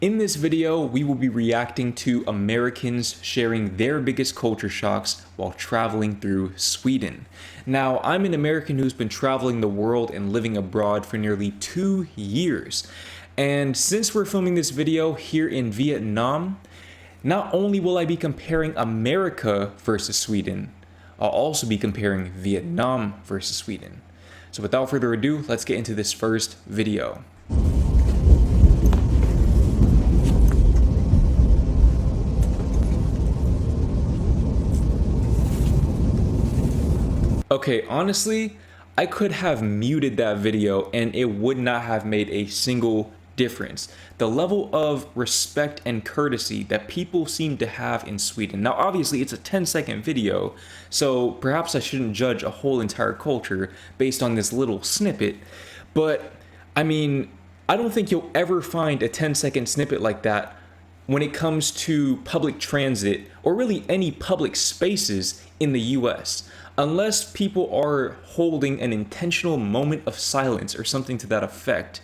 In this video, we will be reacting to Americans sharing their biggest culture shocks while traveling through Sweden. Now, I'm an American who's been traveling the world and living abroad for nearly 2 years. And since we're filming this video here in Vietnam, not only will I be comparing America versus Sweden, I'll also be comparing Vietnam versus Sweden. So without further ado, let's get into this first video. Okay, honestly, I could have muted that video and it would not have made a single difference. The level of respect and courtesy that people seem to have in Sweden. Now, obviously, it's a 10-second video, so perhaps I shouldn't judge a whole entire culture based on this little snippet. But, I mean, I don't think you'll ever find a 10-second snippet like that when it comes to public transit or really any public spaces in the US. Unless people are holding an intentional moment of silence or something to that effect,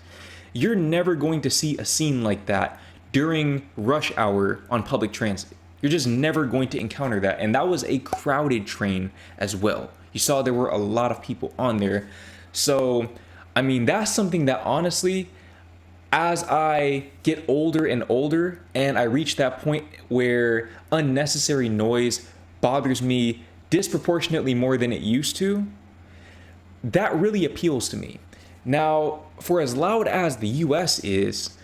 you're never going to see a scene like that during rush hour on public transit. You're just never going to encounter that. And that was a crowded train as well. You saw there were a lot of people on there. So, I mean, that's something that honestly, as I get older and older and I reach that point where unnecessary noise bothers me disproportionately more than it used to, that really appeals to me. Now, for as loud as the US is,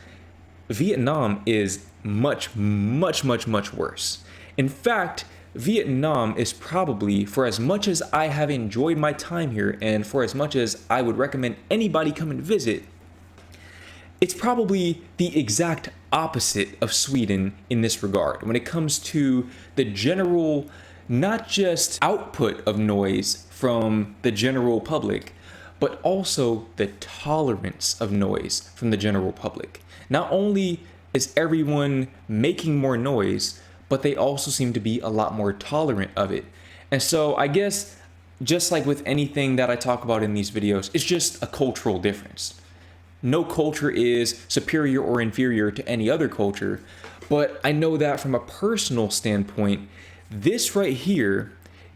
Vietnam is much worse. In fact, Vietnam is probably, for as much as I have enjoyed my time here and for as much as I would recommend anybody come and visit, it's probably the exact opposite of Sweden in this regard when it comes to the general, not just output of noise from the general public, but also the tolerance of noise from the general public. Not only is everyone making more noise, but they also seem to be a lot more tolerant of it. And so I guess just like with anything that I talk about in these videos, it's just a cultural difference. No culture is superior or inferior to any other culture, but I know that from a personal standpoint, this right here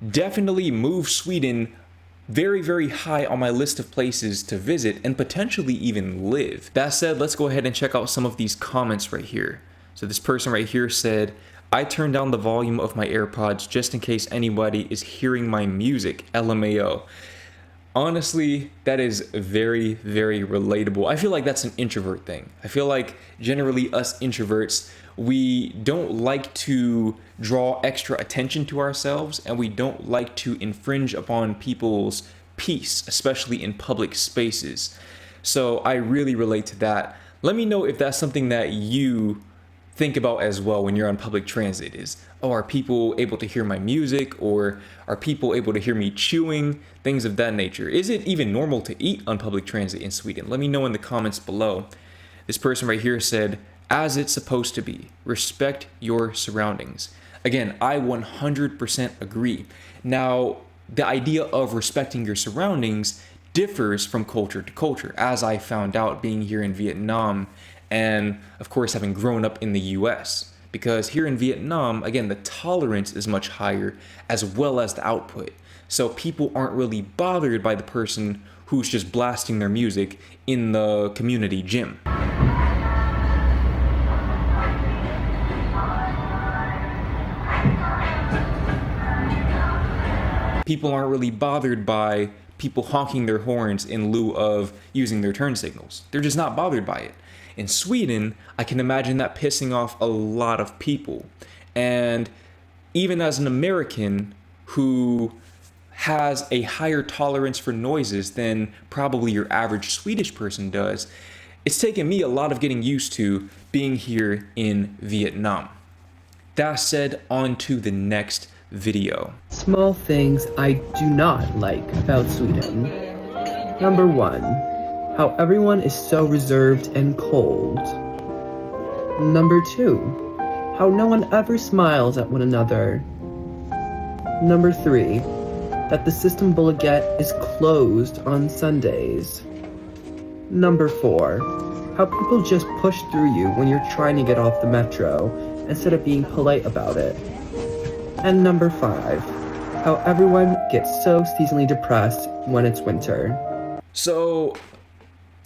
definitely moves Sweden very high on my list of places to visit and potentially even live. That said, let's go ahead and check out some of these comments right here. So this person right here said, I turned down the volume of my AirPods just in case anybody is hearing my music, LMAO. Honestly, that is very relatable. I feel like that's an introvert thing. I feel like generally us introverts, we don't like to draw extra attention to ourselves and we don't like to infringe upon people's peace, especially in public spaces. So I really relate to that. Let me know if that's something that you think about as well when you're on public transit is, oh, are people able to hear my music, or are people able to hear me chewing, things of that nature. Is it even normal to eat on public transit in Sweden? Let me know in the comments below. This person right here said, as it's supposed to be, respect your surroundings. Again, I 100% agree. Now, the idea of respecting your surroundings differs from culture to culture, as I found out being here in Vietnam and of course having grown up in the US. Because here in Vietnam, again, the tolerance is much higher as well as the output. So people aren't really bothered by the person who's just blasting their music in the community gym. People aren't really bothered by people honking their horns in lieu of using their turn signals. They're just not bothered by it. In Sweden, I can imagine that pissing off a lot of people. And even as an American who has a higher tolerance for noises than probably your average Swedish person does, it's taken me a lot of getting used to being here in Vietnam. That said, on to the next video. Small things I do not like about Sweden. Number 1, how everyone is so reserved and cold. Number 2, how no one ever smiles at one another. Number 3, that the system Bulleget is closed on Sundays. Number 4, How people just push through you when you're trying to get off the metro instead of being polite about it. And number 5, how everyone gets so seasonally depressed when it's winter. So,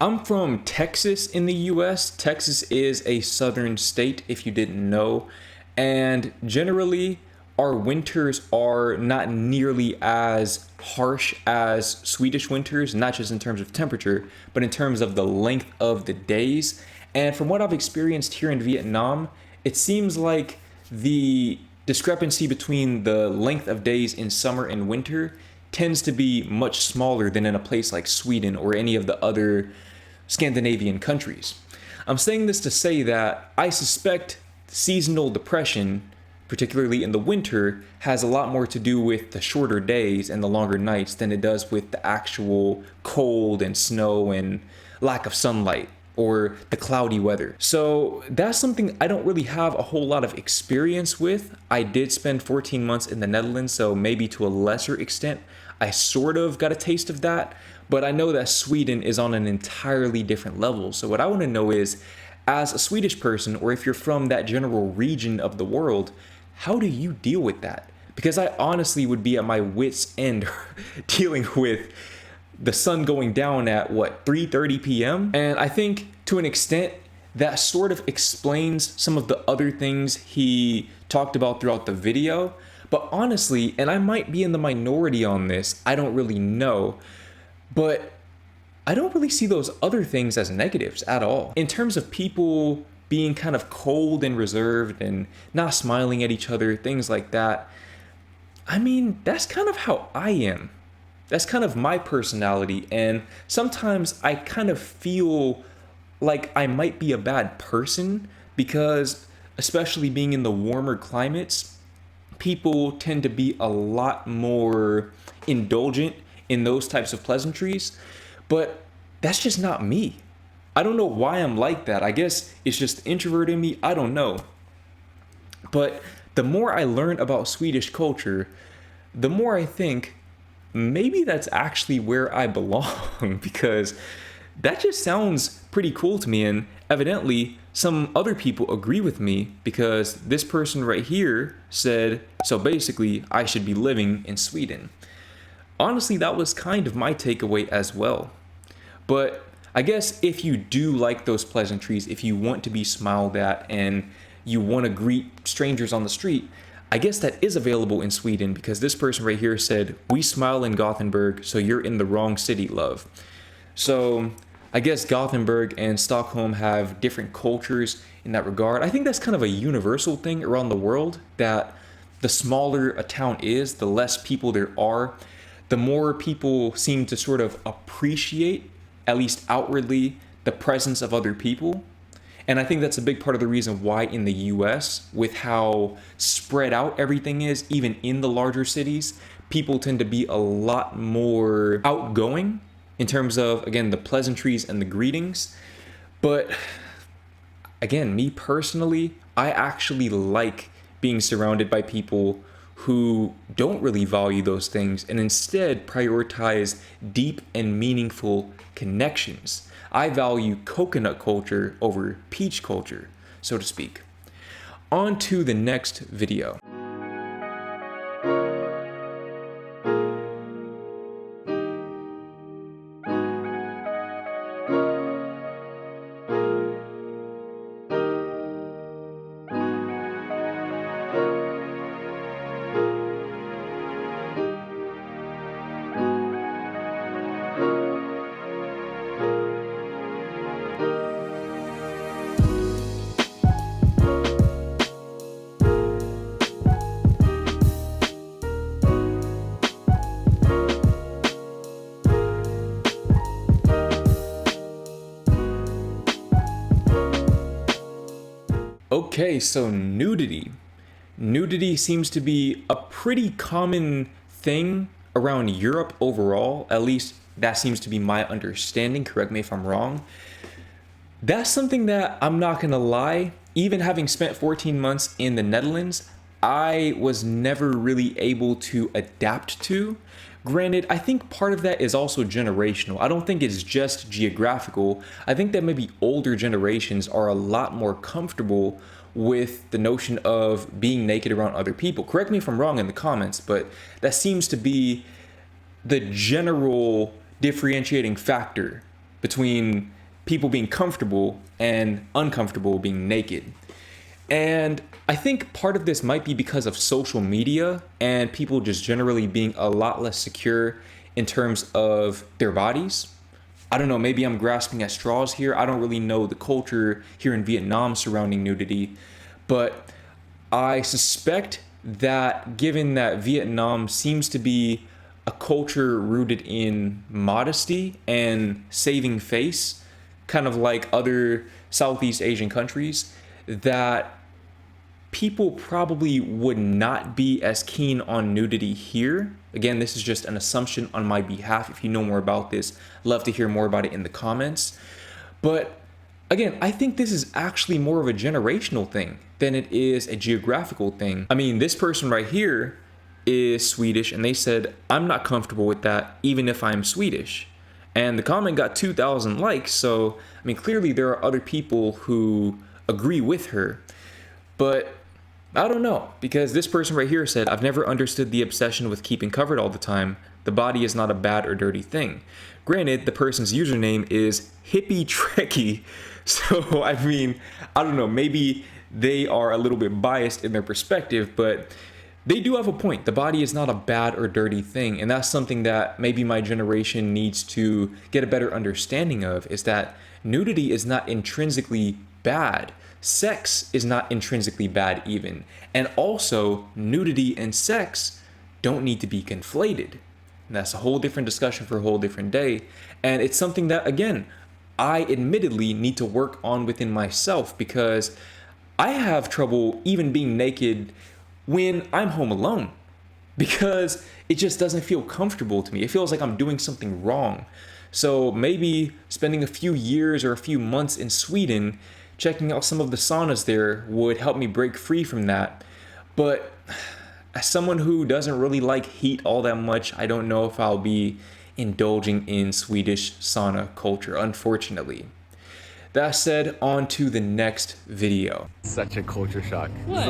I'm from Texas in the US. Texas is a southern state, if you didn't know. And generally, our winters are not nearly as harsh as Swedish winters, not just in terms of temperature, but in terms of the length of the days. And from what I've experienced here in Vietnam, it seems like the discrepancy between the length of days in summer and winter tends to be much smaller than in a place like Sweden or any of the other Scandinavian countries. I'm saying this to say that I suspect seasonal depression, particularly in the winter, has a lot more to do with the shorter days and the longer nights than it does with the actual cold and snow and lack of sunlight or the cloudy weather. So that's something I don't really have a whole lot of experience with. I did spend 14 months in the Netherlands, so maybe to a lesser extent, I sort of got a taste of that, but I know that Sweden is on an entirely different level. So what I want to know is, as a Swedish person, or if you're from that general region of the world, how do you deal with that? Because I honestly would be at my wit's end dealing with the sun going down at 3:30 p.m. And I think to an extent that sort of explains some of the other things he talked about throughout the video. But honestly, and I might be in the minority on this, I don't really know, but I don't really see those other things as negatives at all. In terms of people being kind of cold and reserved and not smiling at each other, things like that, I mean, that's kind of how I am. That's kind of my personality, and sometimes I kind of feel like I might be a bad person because, especially being in the warmer climates, people tend to be a lot more indulgent in those types of pleasantries, but that's just not me. I don't know why I'm like that. I guess it's just introvert in me. I don't know. But the more I learn about Swedish culture, the more I think maybe that's actually where I belong because that just sounds pretty cool to me. And evidently, some other people agree with me because this person right here said, so basically, I should be living in Sweden. Honestly, that was kind of my takeaway as well. But I guess if you do like those pleasantries, if you want to be smiled at and you want to greet strangers on the street, I guess that is available in Sweden because this person right here said, we smile in Gothenburg, so you're in the wrong city, love. So I guess Gothenburg and Stockholm have different cultures in that regard. I think that's kind of a universal thing around the world, that the smaller a town is, the less people there are, the more people seem to sort of appreciate, at least outwardly, the presence of other people. And I think that's a big part of the reason why in the US, with how spread out everything is, even in the larger cities, people tend to be a lot more outgoing in terms of, again, the pleasantries and the greetings. But again, me personally, I actually like being surrounded by people who don't really value those things and instead prioritize deep and meaningful connections. I value coconut culture over peach culture, so to speak. On to the next video. Okay, so nudity. Nudity seems to be a pretty common thing around Europe overall. At least that seems to be my understanding. Correct me if I'm wrong. That's something that I'm not gonna lie, even having spent 14 months in the Netherlands, I was never really able to adapt to Granted, I think part of that is also generational. I don't think it's just geographical. I think that maybe older generations are a lot more comfortable with the notion of being naked around other people. Correct me if I'm wrong in the comments, but that seems to be the general differentiating factor between people being comfortable and uncomfortable being naked. And I think part of this might be because of social media and people just generally being a lot less secure in terms of their bodies. I don't know, maybe I'm grasping at straws here. I don't really know the culture here in Vietnam surrounding nudity, but I suspect that given that Vietnam seems to be a culture rooted in modesty and saving face, kind of like other Southeast Asian countries, that people probably would not be as keen on nudity here. Again, this is just an assumption on my behalf. If you know more about this, love to hear more about it in the comments. But again, I think this is actually more of a generational thing than it is a geographical thing. I mean, this person right here is Swedish, and they said, I'm not comfortable with that, even if I'm Swedish. And the comment got 2,000 likes, so, I mean, clearly there are other people who agree with her. But I don't know, because this person right here said, I've never understood the obsession with keeping covered all the time. The body is not a bad or dirty thing. Granted, the person's username is Hippie Trekkie, so I mean, I don't know, maybe they are a little bit biased in their perspective, but they do have a point. The body is not a bad or dirty thing, and that's something that maybe my generation needs to get a better understanding of, is that nudity is not intrinsically bad. Sex is not intrinsically bad even. And also, nudity and sex don't need to be conflated. And that's a whole different discussion for a whole different day. And it's something that, again, I admittedly need to work on within myself, because I have trouble even being naked when I'm home alone, because it just doesn't feel comfortable to me. It feels like I'm doing something wrong. So maybe spending a few years or a few months in Sweden, checking out some of the saunas there would help me break free from that. But as someone who doesn't really like heat all that much, I don't know if I'll be indulging in Swedish sauna culture, unfortunately. That said, on to the next video. Such a culture shock. What?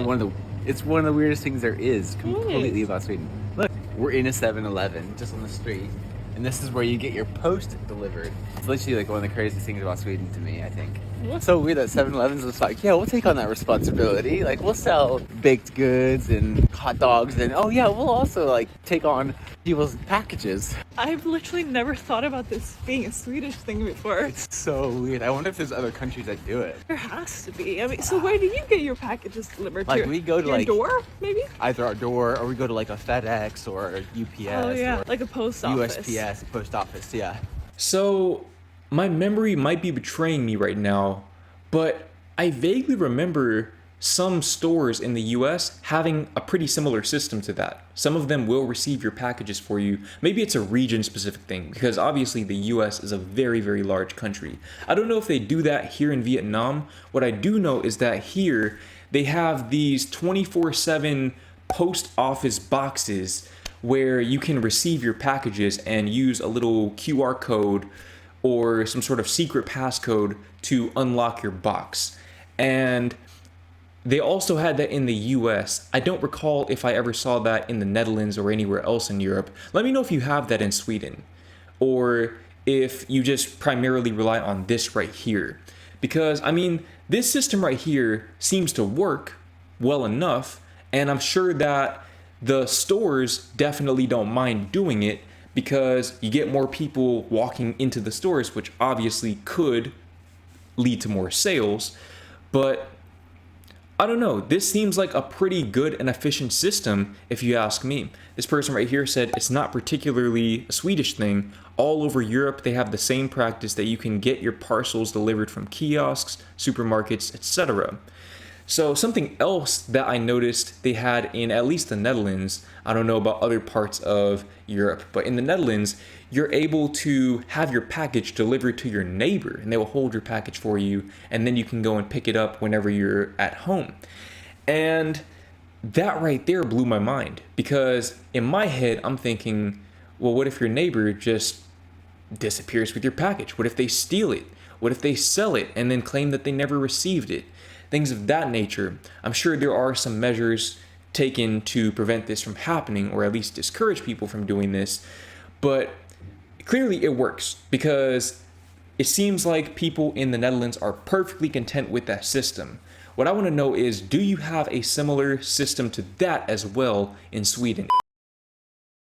It's one of the weirdest things there is completely What? about Sweden. Look, we're in a 7-Eleven just on the street, and this is where you get your post delivered. It's literally like one of the craziest things about Sweden to me, I think. What? So weird that 7-Eleven's was like, yeah, we'll take on that responsibility. Like, we'll sell baked goods and hot dogs, and oh yeah, we'll also like take on people's packages. I've literally never thought about this being a Swedish thing before. It's so weird. I wonder if there's other countries that do it. There has to be. I mean, so where do you get your packages delivered? Like, to we go to, your like- door, maybe? Either our door, or we go to like a FedEx or a UPS Oh yeah, or like a post office. USPS, post office, yeah. So my memory might be betraying me right now, but I vaguely remember some stores in the US having a pretty similar system to that. Some of them will receive your packages for you. Maybe it's a region specific thing, because obviously the US is a very, very large country. I don't know if they do that here in Vietnam. What I do know is that here they have these 24/7 post office boxes where you can receive your packages and use a little QR code or some sort of secret passcode to unlock your box. And they also had that in the US. I don't recall if I ever saw that in the Netherlands or anywhere else in Europe. Let me know if you have that in Sweden, or if you just primarily rely on this right here. Because, I mean, this system right here seems to work well enough, and I'm sure that the stores definitely don't mind doing it, because you get more people walking into the stores, which obviously could lead to more sales. But I don't know, this seems like a pretty good and efficient system if you ask me. This person right here said it's not particularly a Swedish thing. All over Europe, they have the same practice that you can get your parcels delivered from kiosks, supermarkets, etc. So something else that I noticed they had in at least the Netherlands, I don't know about other parts of Europe, but in the Netherlands, you're able to have your package delivered to your neighbor, and they will hold your package for you, and then you can go and pick it up whenever you're at home. And that right there blew my mind, because in my head, I'm thinking, Well, what if your neighbor just disappears with your package? What if they steal it? What if they sell it and then claim that they never received it? Things of that nature. I'm sure there are some measures taken to prevent this from happening, or at least discourage people from doing this, but clearly it works, because it seems like people in the Netherlands are perfectly content with that system. What I want to know is, do you have a similar system to that as well in Sweden?